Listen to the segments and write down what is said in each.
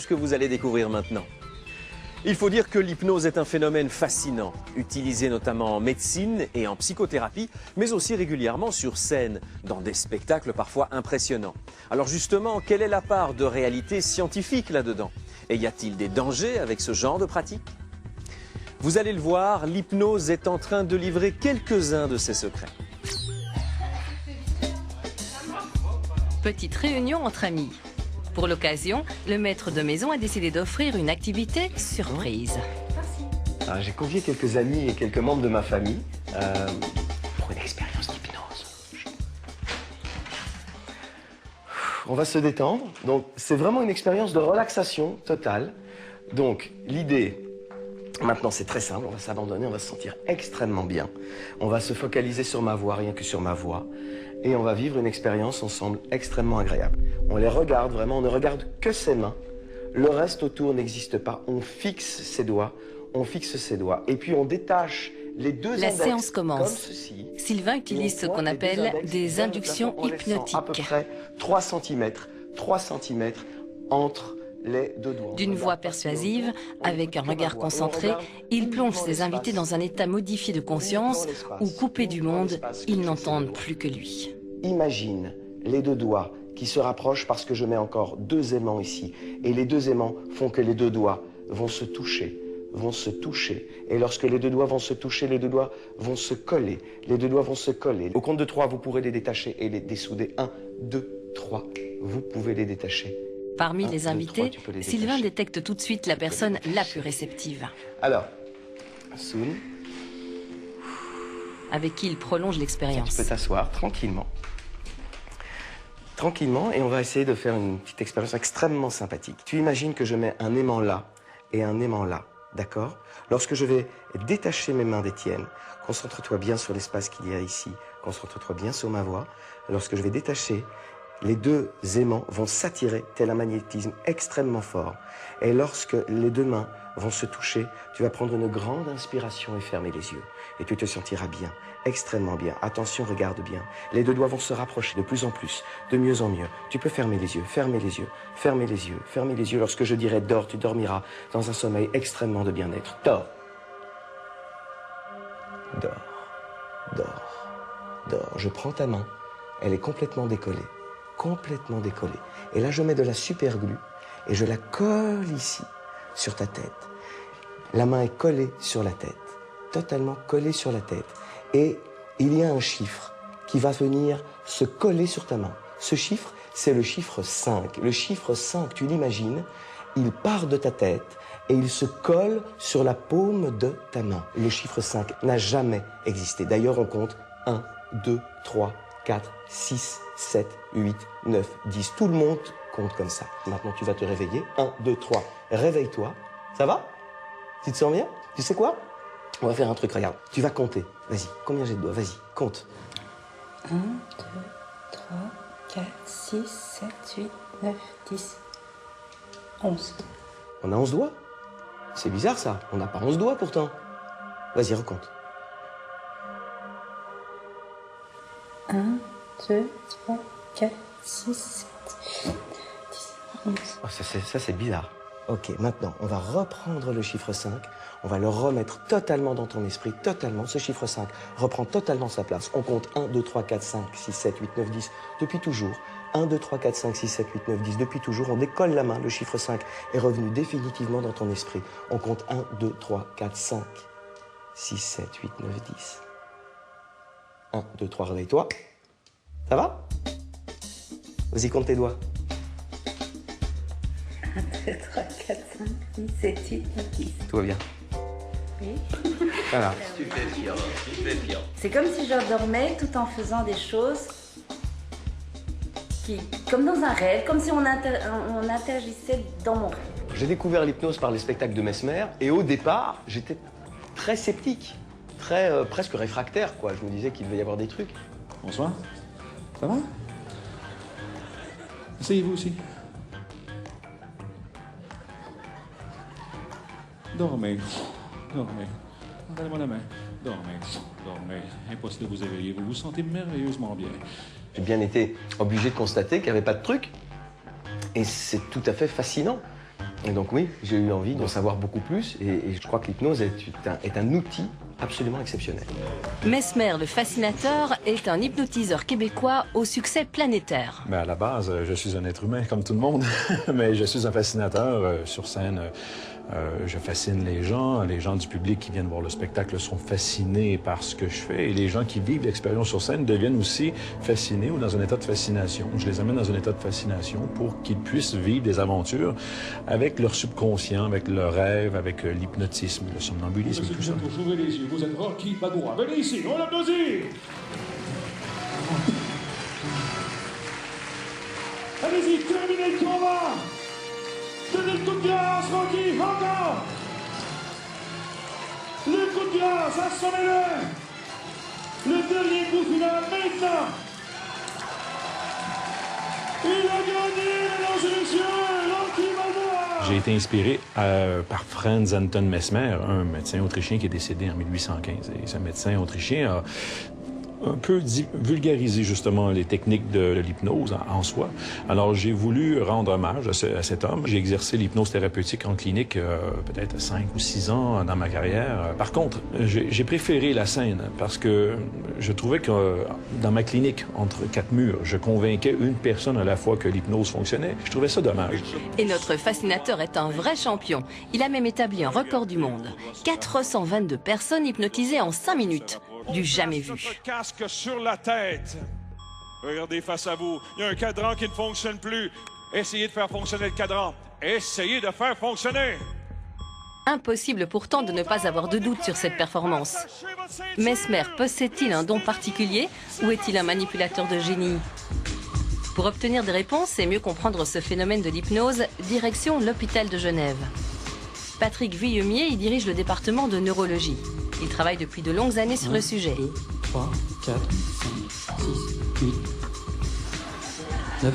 Ce que vous allez découvrir maintenant. Il faut dire que l'hypnose est un phénomène fascinant, utilisé notamment en médecine et en psychothérapie, mais aussi régulièrement sur scène, dans des spectacles parfois impressionnants. Alors justement, quelle est la part de réalité scientifique là-dedans? Et y a-t-il des dangers avec ce genre de pratique? Vous allez le voir, l'hypnose est en train de livrer quelques-uns de ses secrets. Petite réunion entre amis. Pour l'occasion, le maître de maison a décidé d'offrir une activité surprise. J'ai convié quelques amis et quelques membres de ma famille pour une expérience d'hypnose. On va se détendre. Donc, c'est vraiment une expérience de relaxation totale. Donc, l'idée, maintenant, c'est très simple. On va s'abandonner, on va se sentir extrêmement bien. On va se focaliser sur ma voix, rien que sur ma voix. Et on va vivre une expérience ensemble extrêmement agréable. On les regarde vraiment, on ne regarde que ses mains. Le reste autour n'existe pas. On fixe ses doigts, et puis on détache les deux index. La séance commence. Comme ceci. Sylvain utilise ce qu'on appelle des inductions hypnotiques. À peu près 3 cm entre les deux doigts. D'une voix persuasive, avec un regard concentré, il plonge ses invités dans un état modifié de conscience où, coupés du monde, ils n'entendent plus que lui. Imagine les deux doigts qui se rapprochent parce que je mets encore 2 aimants ici. Et les 2 aimants font que les 2 doigts vont se toucher. Et lorsque les 2 doigts vont se toucher, les 2 doigts vont se coller. Au compte de 3, vous pourrez les détacher et les dessouder. 1, 2, 3. Vous pouvez les détacher. Parmi les invités, Sylvain détecte tout de suite la personne la plus réceptive. Alors, Soun, avec qui il prolonge l'expérience. tu peux t'asseoir tranquillement. Et on va essayer de faire une petite expérience extrêmement sympathique. Tu imagines que je mets un aimant là et un aimant là, d'accord? Lorsque je vais détacher mes mains des tiennes, concentre-toi bien sur l'espace qu'il y a ici, concentre-toi bien sur ma voix. Lorsque je vais détacher, les 2 aimants vont s'attirer tel un magnétisme extrêmement fort. Et lorsque les 2 mains vont se toucher, tu vas prendre une grande inspiration et fermer les yeux. Et tu te sentiras bien, extrêmement bien. Attention, regarde bien. Les 2 doigts vont se rapprocher de plus en plus, de mieux en mieux. Tu peux fermer les yeux. Lorsque je dirai dors, tu dormiras dans un sommeil extrêmement de bien-être. Dors. Je prends ta main. Elle est complètement décollée. Et là, je mets de la super glue et je la colle ici, sur ta tête. La main est collée sur la tête, totalement collée sur la tête. Et il y a un chiffre qui va venir se coller sur ta main. Ce chiffre, c'est le chiffre 5. Le chiffre 5, tu l'imagines, il part de ta tête et il se colle sur la paume de ta main. Le chiffre 5 n'a jamais existé. D'ailleurs, on compte 1, 2, 3, 4, 6, 7, 8, 9, 10. Tout le monde compte comme ça. Maintenant, tu vas te réveiller. 1, 2, 3. Réveille-toi. Ça va? Tu te sens bien? Tu sais quoi? On va faire un truc, regarde. Tu vas compter. Vas-y. Combien j'ai de doigts? Vas-y, compte. 1, 2, 3, 4, 6, 7, 8, 9, 10, 11. On a 11 doigts? C'est bizarre, ça. On n'a pas 11 doigts, pourtant. Vas-y, recompte. 1, 2, 3, 4, 6, 7, 8, 9, 10, 11. Oh, ça, c'est bizarre. Ok, maintenant, on va reprendre le chiffre 5. On va le remettre totalement dans ton esprit, totalement. Ce chiffre 5 reprend totalement sa place. On compte 1, 2, 3, 4, 5, 6, 7, 8, 9, 10, depuis toujours. 1, 2, 3, 4, 5, 6, 7, 8, 9, 10, depuis toujours. On décolle la main, le chiffre 5 est revenu définitivement dans ton esprit. On compte 1, 2, 3, 4, 5, 6, 7, 8, 9, 10. 1, 2, 3, réveille-toi. Ça va? Vas-y, compte tes doigts. 1, 2, 3, 4, 5, 6, 7, 8, 9, 10. Tout va bien. Oui. Voilà. C'est comme si je dormais tout en faisant des choses comme dans un rêve, comme si on interagissait dans mon rêve. J'ai découvert l'hypnose par les spectacles de Mesmer et au départ, j'étais très sceptique, presque réfractaire, quoi. Je me disais qu'il devait y avoir des trucs. Bonsoir. Ça va? Asseyez-vous aussi. Dormez. Regardez-moi la main. Dormez. Impossible de vous éveiller. Vous vous sentez merveilleusement bien. J'ai bien été obligé de constater qu'il n'y avait pas de truc. Et c'est tout à fait fascinant. Et donc oui, j'ai eu envie d'en savoir beaucoup plus et je crois que l'hypnose est un outil absolument exceptionnel. Mesmer, le fascinateur, est un hypnotiseur québécois au succès planétaire. Mais à la base, je suis un être humain comme tout le monde, mais je suis un fascinateur sur scène. Je fascine les gens du public qui viennent voir le spectacle sont fascinés par ce que je fais et les gens qui vivent l'expérience sur scène deviennent aussi fascinés ou dans un état de fascination. Je les amène dans un état de fascination pour qu'ils puissent vivre des aventures avec leur subconscient, avec leurs rêves, avec l'hypnotisme, le somnambulisme, tout ça. Ouvrez les yeux, vous êtes Rocky Balboa. Venez ici, on l'applaudit! Allez-y, terminez le combat! Donnez le coup de grâce, Rocky, encore! Le coup de grâce, assommez-le! Le dernier coup final, maintenant! Il a gagné, mesdames et messieurs, Rocky Balboa! J'ai été inspiré par Franz Anton Mesmer, un médecin autrichien qui est décédé en 1815. Et ce médecin autrichien a un peu vulgariser justement les techniques de l'hypnose en soi. Alors j'ai voulu rendre hommage à cet homme. J'ai exercé l'hypnose thérapeutique en clinique peut-être 5 ou 6 ans dans ma carrière. Par contre, j'ai préféré la scène parce que je trouvais que dans ma clinique, entre 4 murs, je convainquais une personne à la fois que l'hypnose fonctionnait. Je trouvais ça dommage. Et notre fascinateur est un vrai champion. Il a même établi un record du monde. 422 personnes hypnotisées en 5 minutes. Du jamais vu. Votre casque sur la tête. Regardez face à vous. Il y a un cadran qui ne fonctionne plus. Essayez de faire fonctionner le cadran. Essayez de faire fonctionner. Impossible pourtant de ne pas avoir de doute sur cette performance. Mesmer possède-t-il un don particulier ou est-il un manipulateur de génie? Pour obtenir des réponses et mieux comprendre ce phénomène de l'hypnose, direction l'hôpital de Genève. Patrick Vuillemier y dirige le département de neurologie. Il travaille depuis de longues années sur le sujet. 2, 3, 4, 5, 6, 8, 9.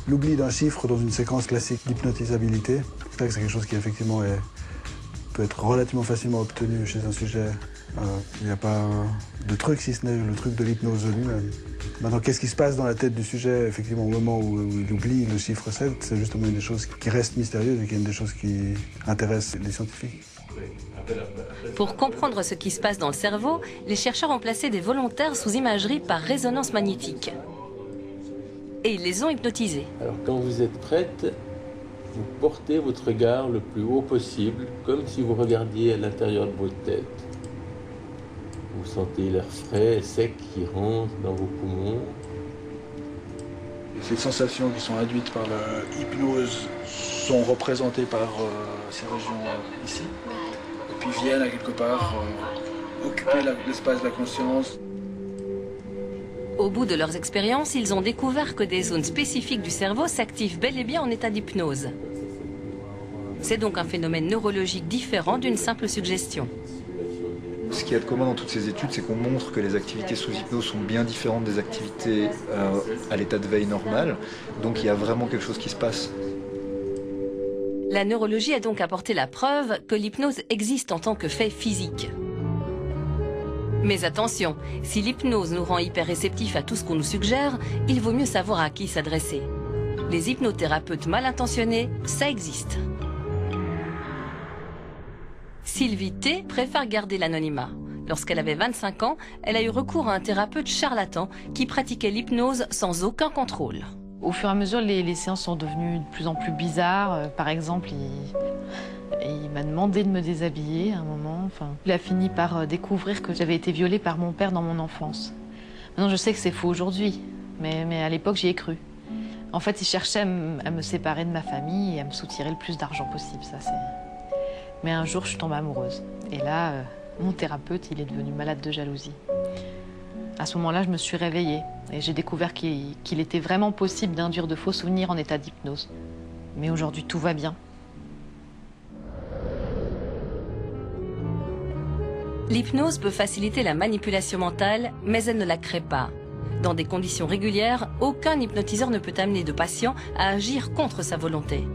L'oubli d'un chiffre dans une séquence classique d'hypnotisabilité, c'est quelque chose qui effectivement peut être relativement facilement obtenu chez un sujet. Il n'y a pas de truc si ce n'est le truc de l'hypnose lui-même. Maintenant, qu'est-ce qui se passe dans la tête du sujet, effectivement, au moment où il oublie le chiffre 7, c'est justement une des choses qui restent mystérieuses et qui est une des choses qui intéressent les scientifiques. Pour comprendre ce qui se passe dans le cerveau, les chercheurs ont placé des volontaires sous imagerie par résonance magnétique. Et ils les ont hypnotisés. Alors, quand vous êtes prête, vous portez votre regard le plus haut possible, comme si vous regardiez à l'intérieur de votre tête. Vous sentez l'air frais et sec qui rentre dans vos poumons. Ces sensations qui sont induites par l'hypnose sont représentées par ces régions ici, et puis viennent à quelque part occuper l'espace de la conscience. Au bout de leurs expériences, ils ont découvert que des zones spécifiques du cerveau s'activent bel et bien en état d'hypnose. C'est donc un phénomène neurologique différent d'une simple suggestion. Ce qui est commun dans toutes ces études, c'est qu'on montre que les activités sous hypnose sont bien différentes des activités à l'état de veille normal. Donc il y a vraiment quelque chose qui se passe. La neurologie a donc apporté la preuve que l'hypnose existe en tant que fait physique. Mais attention, si l'hypnose nous rend hyper réceptifs à tout ce qu'on nous suggère, il vaut mieux savoir à qui s'adresser. Les hypnothérapeutes mal intentionnés, ça existe. Sylvie T préfère garder l'anonymat. Lorsqu'elle avait 25 ans, elle a eu recours à un thérapeute charlatan qui pratiquait l'hypnose sans aucun contrôle. Au fur et à mesure, les séances sont devenues de plus en plus bizarres. Par exemple, il m'a demandé de me déshabiller à un moment. Il a fini par découvrir que j'avais été violée par mon père dans mon enfance. Maintenant, je sais que c'est faux aujourd'hui, mais à l'époque, j'y ai cru. En fait, il cherchait à me séparer de ma famille et à me soutirer le plus d'argent possible. Mais un jour, je tombe amoureuse. Et là, mon thérapeute, il est devenu malade de jalousie. À ce moment-là, je me suis réveillée et j'ai découvert qu'il était vraiment possible d'induire de faux souvenirs en état d'hypnose. Mais aujourd'hui, tout va bien. L'hypnose peut faciliter la manipulation mentale, mais elle ne la crée pas. Dans des conditions régulières, aucun hypnotiseur ne peut amener de patient à agir contre sa volonté.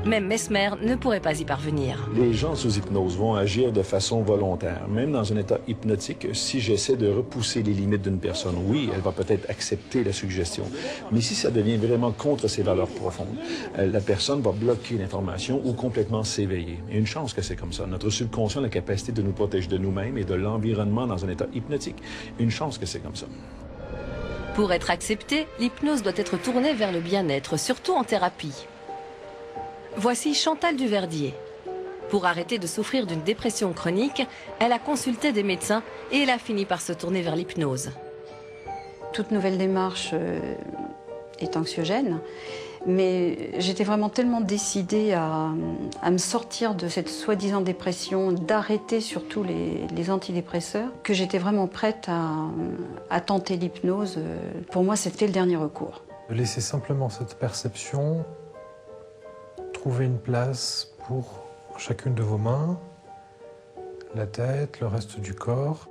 Même Mesmer ne pourrait pas y parvenir. Les gens sous hypnose vont agir de façon volontaire. Même dans un état hypnotique, si j'essaie de repousser les limites d'une personne, oui, elle va peut-être accepter la suggestion. Mais si ça devient vraiment contre ses valeurs profondes, la personne va bloquer l'information ou complètement s'éveiller. Et une chance que c'est comme ça. Notre subconscient a la capacité de nous protéger de nous-mêmes et de l'environnement dans un état hypnotique. Une chance que c'est comme ça. Pour être acceptée, l'hypnose doit être tournée vers le bien-être, surtout en thérapie. Voici Chantal Duverdier. Pour arrêter de souffrir d'une dépression chronique, elle a consulté des médecins et elle a fini par se tourner vers l'hypnose. Toute nouvelle démarche est anxiogène, mais j'étais vraiment tellement décidée à me sortir de cette soi-disant dépression, d'arrêter surtout les antidépresseurs, que j'étais vraiment prête à tenter l'hypnose. Pour moi, c'était le dernier recours. Laisser simplement cette perception trouver une place pour chacune de vos mains, la tête, le reste du corps.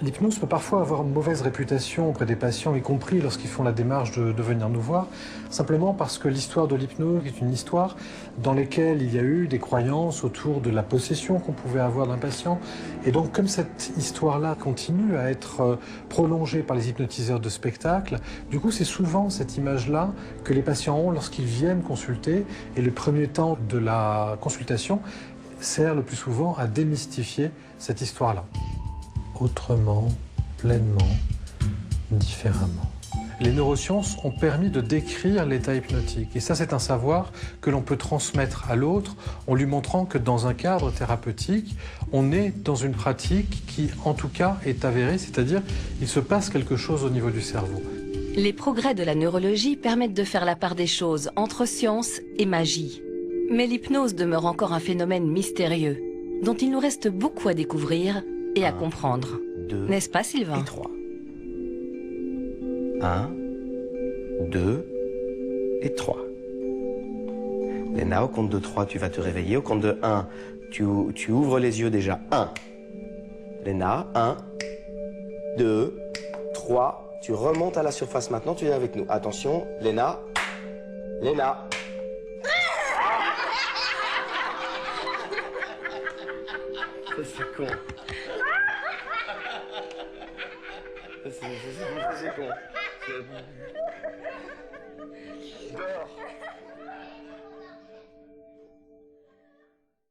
L'hypnose peut parfois avoir une mauvaise réputation auprès des patients, y compris lorsqu'ils font la démarche de venir nous voir, simplement parce que l'histoire de l'hypnose est une histoire dans laquelle il y a eu des croyances autour de la possession qu'on pouvait avoir d'un patient. Et donc, comme cette histoire-là continue à être prolongée par les hypnotiseurs de spectacle, du coup, c'est souvent cette image-là que les patients ont lorsqu'ils viennent consulter. Et le premier temps de la consultation sert le plus souvent à démystifier cette histoire-là. Autrement, pleinement, différemment. Les neurosciences ont permis de décrire l'état hypnotique. Et ça, c'est un savoir que l'on peut transmettre à l'autre en lui montrant que dans un cadre thérapeutique, on est dans une pratique qui, en tout cas, est avérée, c'est-à-dire il se passe quelque chose au niveau du cerveau. Les progrès de la neurologie permettent de faire la part des choses entre science et magie. Mais l'hypnose demeure encore un phénomène mystérieux, dont il nous reste beaucoup à découvrir et à comprendre. N'est-ce pas, Sylvain? 1, 2 et 3. Léna, au compte de 3, tu vas te réveiller. Au compte de 1, tu ouvres les yeux déjà. 1. Léna, 1, 2, 3. Tu remontes à la surface maintenant, tu viens avec nous. Attention, Léna. Léna. C'est con. C'est con. Dors.